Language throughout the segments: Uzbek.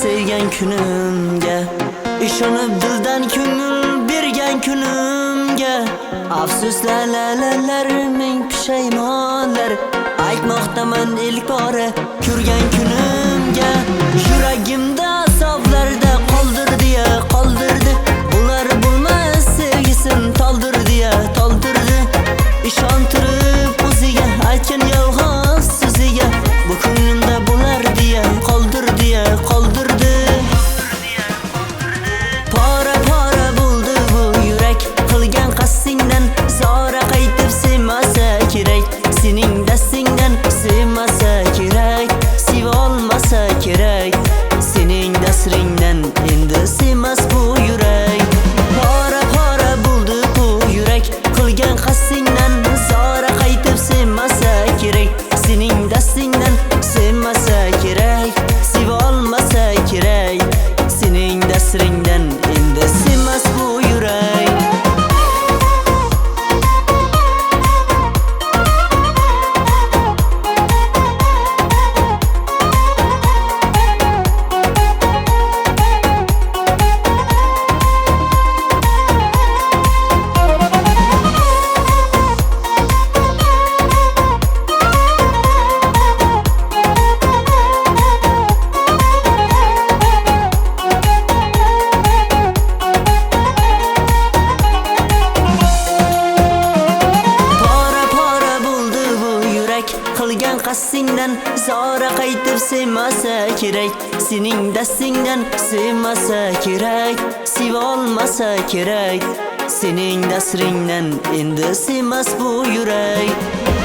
sevgan kunimga, ishonib dildan ko'ngil bergan kunimga. Afsuslar ming pushaymonlar, aytmoqdaman ilk bora ko'rgan kunimga. Yuragimda azoblarda qoldirdi. Ular bo'lmas sevgisin toldirdi. Ishontirib o'ziga aytgan yolg'on so'ziga, bu ko'nglimda bo'lar deya qoldirdi. Pora bo'ldi bu yurak, qilgan qasdingdan zora qaytib sevmasa kerak. Sening dastingdan sevmasa kerak, sevolmasa kerak. Sening dasringdan endi sevmas bu yurak. Pora bo'ldi bu yurak, qilgan qasdingdan zora qaytib sevmasa kerak. Sening dastingdan sevmasa kerak, sevolmasa kerak. Sening dasringdan endi sevmas bu yurak. Qilgan qasdingdan zora qaytib sevmasa kerak. Sening dastingdan sevmasa kerak, sevolmasa kerak. Sening dasringdan endi sevmas bu yurak.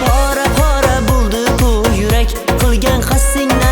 Pora bo'ldi bu yurak, qilgan qasdingdan